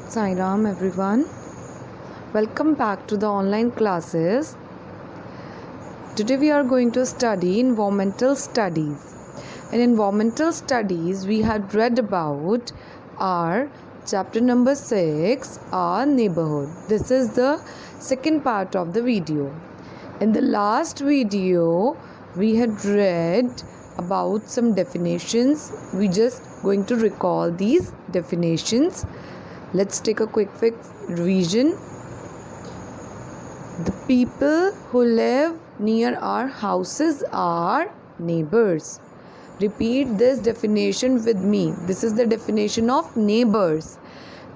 Sairam everyone. Welcome back to the online classes. Today we are going to study environmental studies. In environmental studies we had read about our chapter number 6, our neighborhood. This is the second part of the video. In the last video we had read about some definitions. We just going to recall these definitions. Let's take a quick revision. The people who live near our houses are neighbors. Repeat this definition with me. This is the definition of neighbors.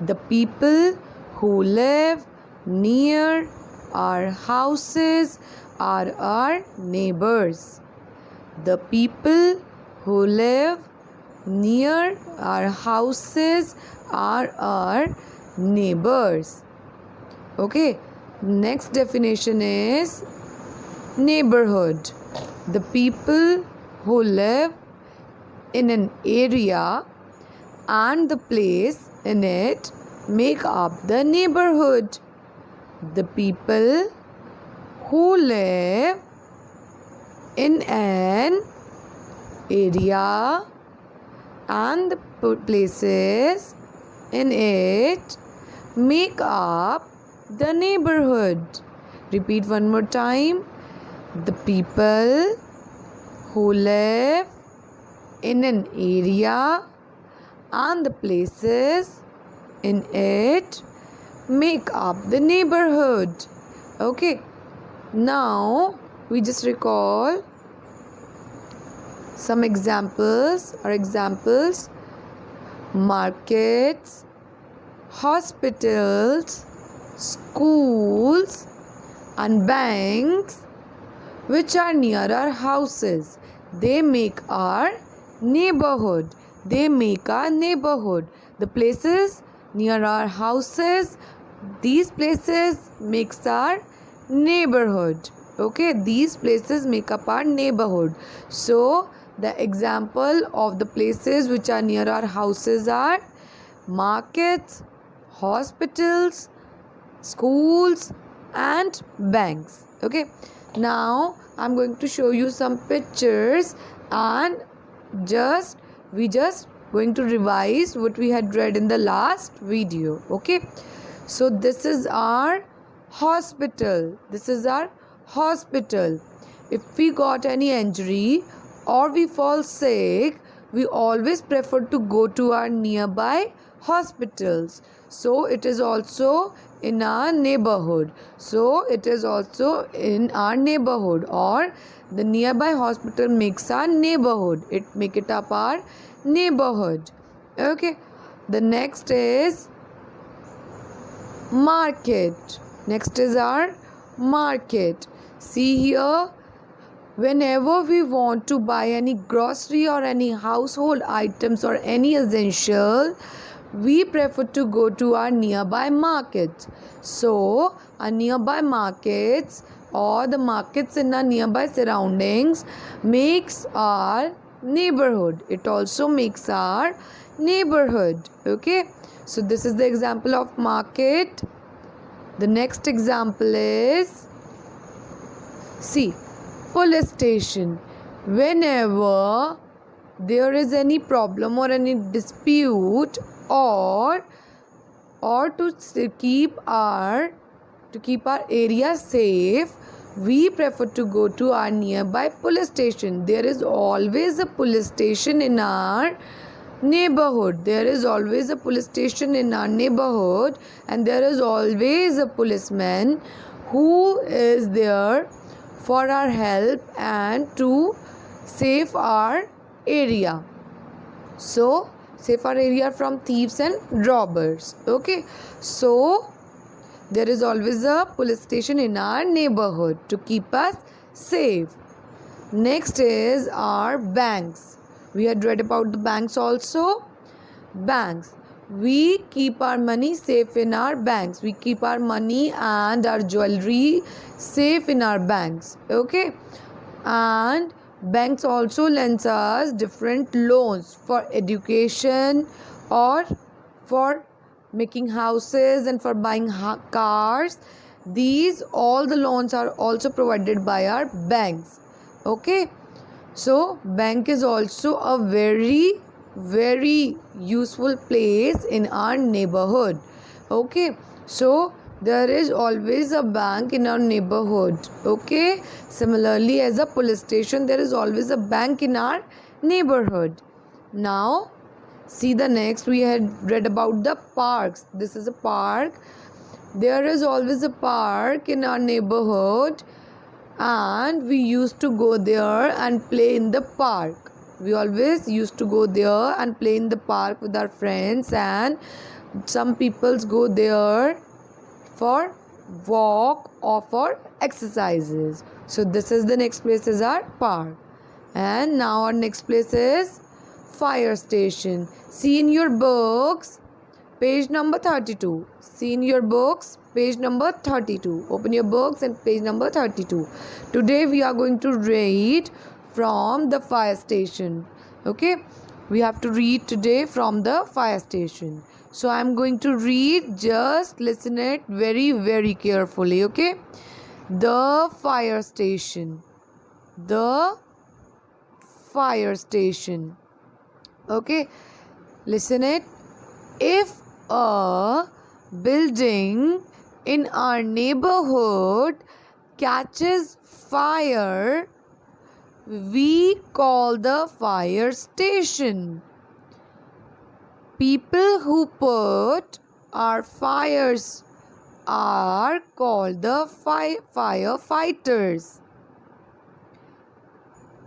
The people who live near our houses are our neighbors. The people who live near our houses are our neighbors. Okay, next definition is neighborhood. The people who live in an area and the place in it make up the neighborhood. The people who live in an area and the places in it make up the neighborhood. Repeat one more time. The people who live in an area and the places in it make up the neighborhood. Okay, now we just recall some examples. Markets, hospitals, schools and banks which are near our houses. They make our neighborhood. The places near our houses, these places makes our neighborhood. Okay, these places make up our neighborhood. So the example of the places which are near our houses are markets, hospitals, schools and banks. Okay, now I'm going to show you some pictures and we just going to revise what we had read in the last video. Okay, so this is our hospital. If we got any injury or we fall sick, we always prefer to go to our nearby hospitals. So it is also in our neighborhood. Or the nearby hospital makes our neighborhood. It make it up our neighborhood. Okay, the next is market. Next is our market. See here, whenever we want to buy any grocery or any household items or any essential, we prefer to go to our nearby markets. So our nearby markets or the markets in our nearby surroundings makes our neighborhood. It also makes our neighborhood. Okay, so this is the example of market. The next example is, see, police station. Whenever there is any problem or any dispute or to keep our area safe, we prefer to go to our nearby police station. There is always a police station in our neighborhood. And there is always a policeman who is there for our help and to save our area. So save our area from thieves and robbers. Okay, so there is always a police station in our neighborhood to keep us safe. Next is our banks. We had read about the banks also. Banks. We keep our money safe in our banks. We keep our money and our jewelry safe in our banks. Okay, and banks also lends us different loans for education or for making houses and for buying cars. These all the loans are also provided by our banks. Okay, so bank is also a very useful place in our neighborhood. Okay, so there is always a bank in our neighborhood. Okay, similarly as a police station, there is always a bank in our neighborhood. Now see the next, we had read about the parks. This is a park. There is always a park in our neighborhood, and we used to go there and play in the park. We always used to go there and play in the park with our friends, and some peoples go there for walk or for exercises. So this is the next place is our park. And now our next place is fire station. See in your books page number 32. See in your books page number 32. Open your books and page number 32. Today we are going to read from the fire station. Okay, we have to read today from the fire station. So I am going to read, just listen it very carefully. Okay, the fire station. The fire station. Okay, listen it. If a building in our neighborhood catches fire, we call the fire station. People who put our fires are called the firefighters.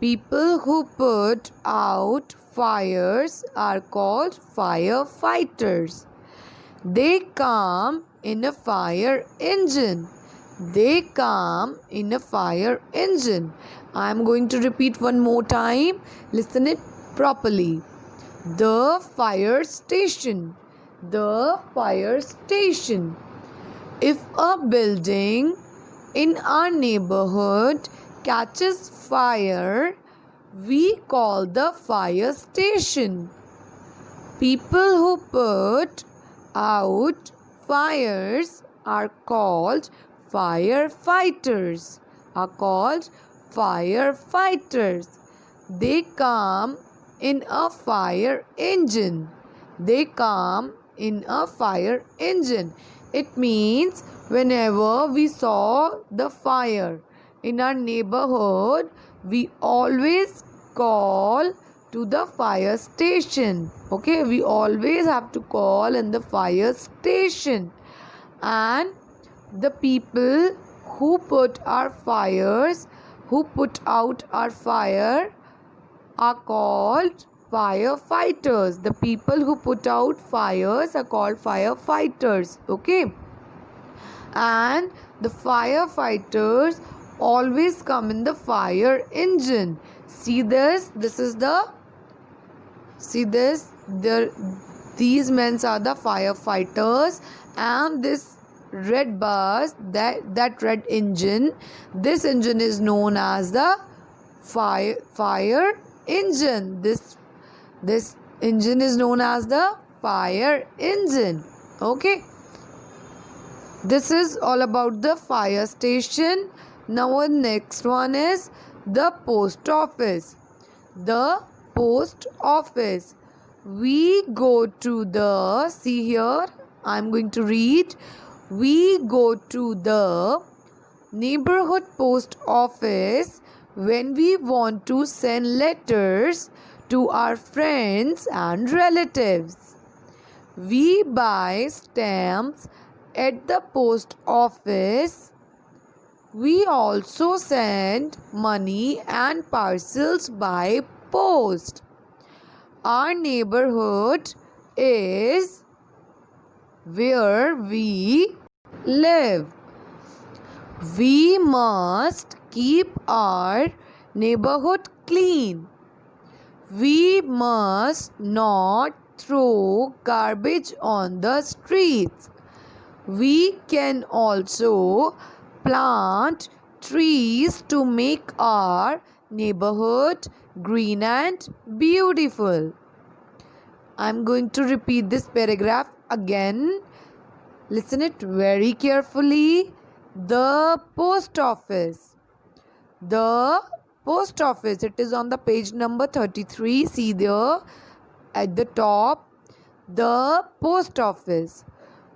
People who put out fires are called firefighters. They come in a fire engine. They come in a fire engine. I am going to repeat one more time. Listen it properly. The fire station. The fire station. If a building in our neighborhood catches fire, we call the fire station. People who put out fires are called firefighters. They come in a fire engine. They come in a fire engine. It means whenever we saw the fire in our neighborhood, we always call to the fire station. Okay, we always have to call in the fire station. And the people who put out our fire are called firefighters. The people who put out fires are called firefighters. Okay, and the firefighters always come in the fire engine. See this is the these men are the firefighters, and this red bus, that red engine, this engine is known as the fire engine. This engine is known as the fire engine. Okay, this is all about the fire station. Now the next one is the post office. The post office. We go to the, see here, I am going to read. We go to the neighborhood post office when we want to send letters to our friends and relatives. We buy stamps at the post office. We also send money and parcels by post. Our neighborhood is where we live. We must keep our neighborhood clean. We must not throw garbage on the streets. We can also plant trees to make our neighborhood green and beautiful. I'm going to repeat this paragraph again. Listen it very carefully. The post office. The post office. It is on the page number 33. See there at the top. The post office.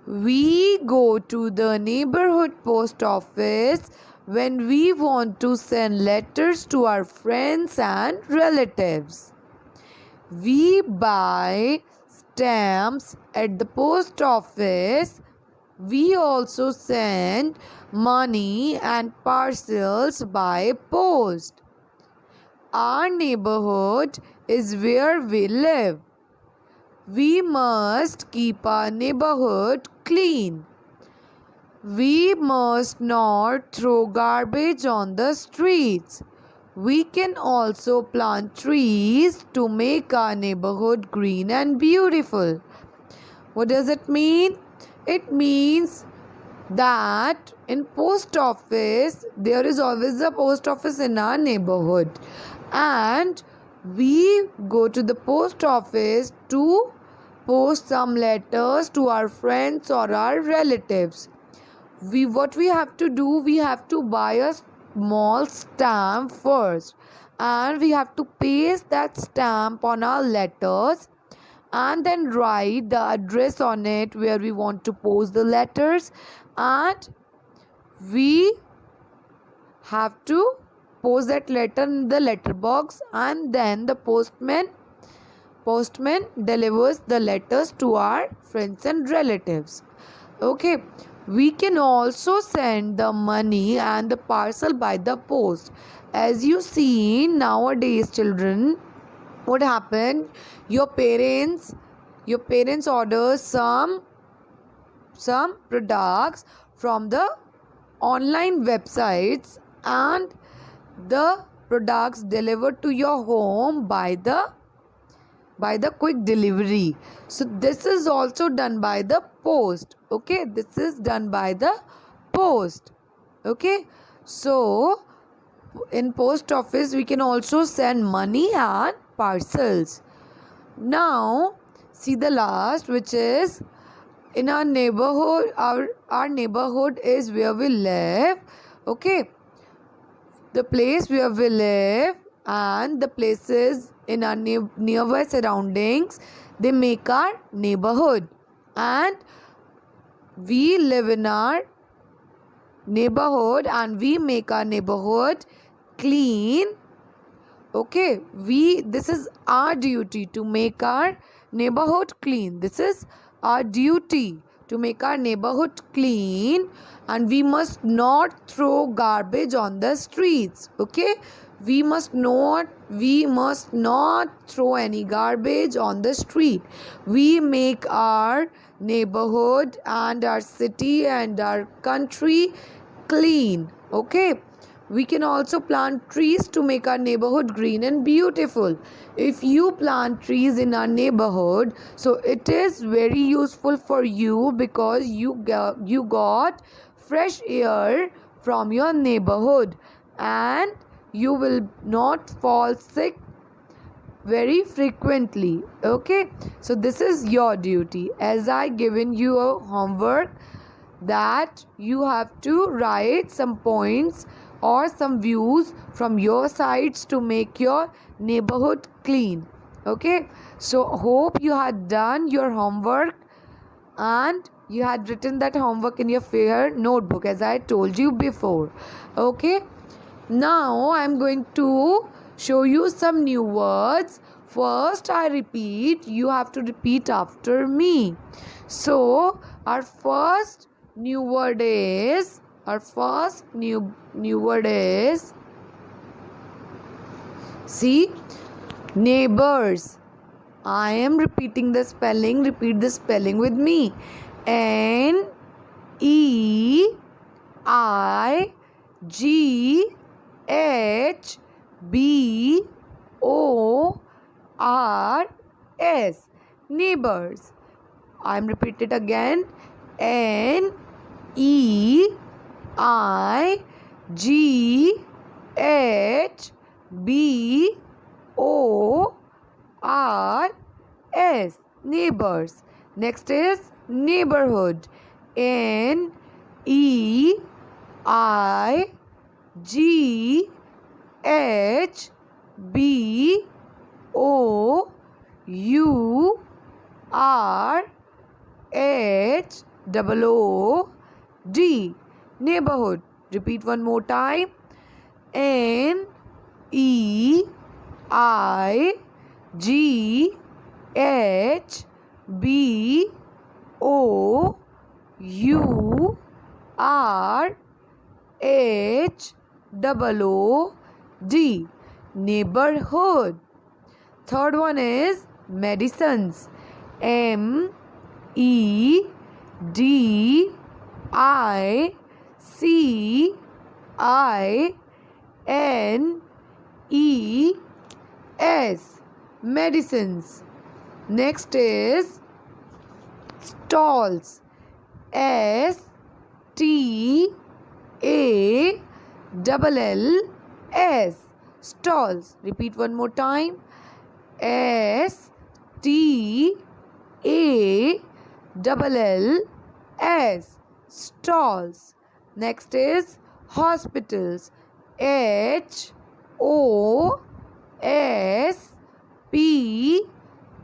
We go to the neighborhood post office when we want to send letters to our friends and relatives. We buy stamps at the post office. We also send money and parcels by post. Our neighborhood is where we live. We must keep our neighborhood clean. We must not throw garbage on the streets. We can also plant trees to make our neighborhood green and beautiful. What does it mean? It means that in post office, there is always a post office in our neighborhood, and we go to the post office to post some letters to our friends or our relatives. What we have to do, we have to buy a small stamp first, and we have to paste that stamp on our letters and then write the address on it where we want to post the letters, and we have to post that letter in the letter box, and then the postman delivers the letters to our friends and relatives. Okay, we can also send the money and the parcel by the post. As you see nowadays, children, what happened? Your parents order some products from the online websites, and the products delivered to your home by the quick delivery. So this is also done by the post. Okay, this is done by the post. Okay, so in post office we can also send money and parcels. Now see the last, which is in our neighborhood. Our neighborhood is where we live. Okay, the place where we live and the places in our nearby surroundings, they make our neighborhood, and we live in our neighborhood and we make our neighborhood clean. Okay, this is our duty to make our neighborhood clean. This is our duty to make our neighborhood clean, and we must not throw garbage on the streets. Okay, we must not throw any garbage on the street. We make our neighborhood and our city and our country clean. Okay, we can also plant trees to make our neighborhood green and beautiful. If you plant trees in our neighborhood, so it is very useful for you, because you got fresh air from your neighborhood, and you will not fall sick very frequently. Okay, so this is your duty. As I given you a homework that you have to write some points or some views from your sides to make your neighborhood clean. Okay, so hope you had done your homework and you had written that homework in your fair notebook, as I told you before. Okay, now I'm going to show you some new words. First I repeat, you have to repeat after me. So our first new word is see, neighbors. I am repeating the spelling. Repeat the spelling with me. NEIGHBORS. Neighbors. I am repeating it again. NEIGHBORS. Neighbors. Next is neighborhood. Neighborhood. Neighborhood. Repeat one more time. Neighborhood. Neighborhood. Third one is medicines. Medicines. Medicines. Next is stalls. Stalls. Stalls. Repeat one more time. Stalls. Stalls. Next is hospitals.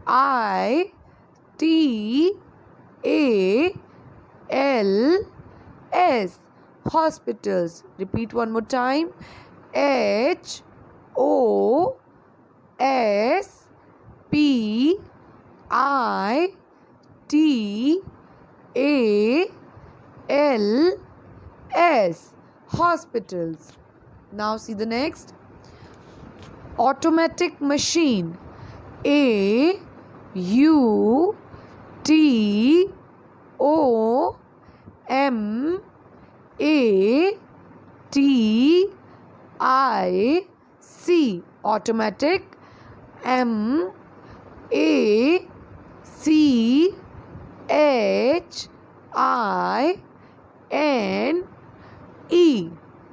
Hospitals. Hospitals. Repeat one more time. Hospitals. Hospitals. Now see the next. Automatic machine. Automatic. Automatic.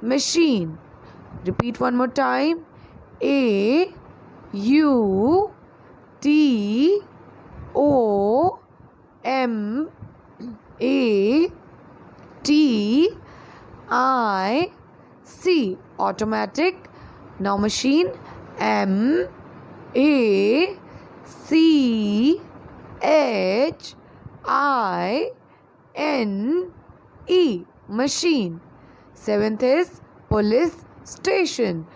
Machine. Repeat one more time. Automatic. Now machine. Machine. Seventh is police station.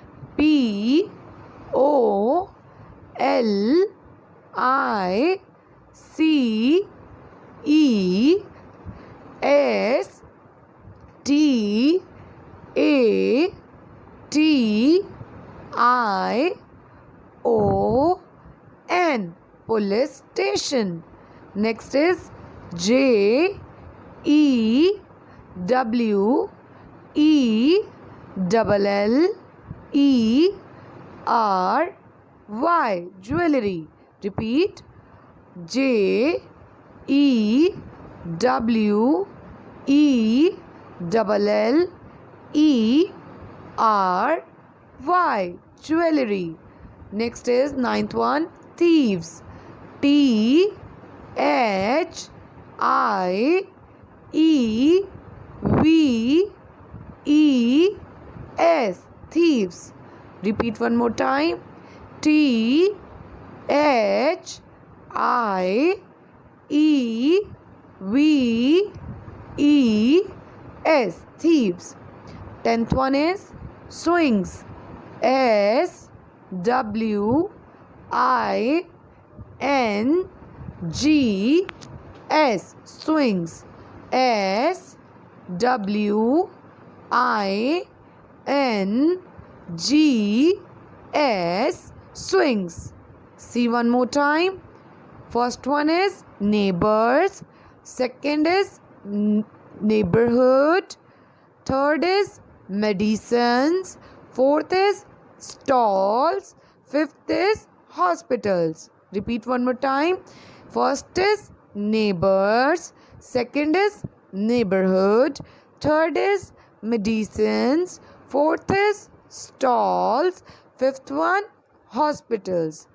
Police station. Next is JEWELRY. Jewelry. Repeat. JEWELRY. Jewelry. Next is ninth one. Thieves. THIEVES. Thieves. Repeat one more time. THIEVES. Thieves. Tenth one is swings. SWINGS. Swings. SWINGS. Swings. See one more time. First one is neighbors. Second is neighborhood. Third is medicines. Fourth is stalls. Fifth is hospitals. Repeat one more time. First is neighbors. Second is neighborhood. Third is medicines. Fourth is stalls. Fifth one hospitals.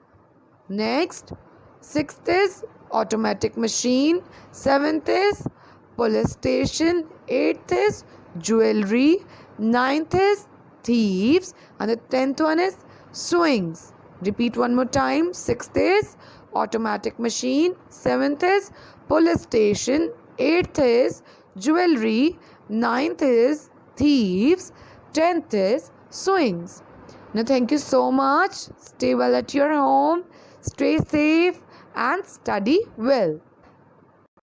Next, sixth is automatic machine. 7th is police station. 8th is jewelry. 9th is thieves. And the 10th one is swings. Repeat one more time. 6th is automatic machine. 7th is police station. 8th is jewelry. 9th is thieves. 10th is swings. Now thank you so much. Stay well at your home. Stay safe and study well.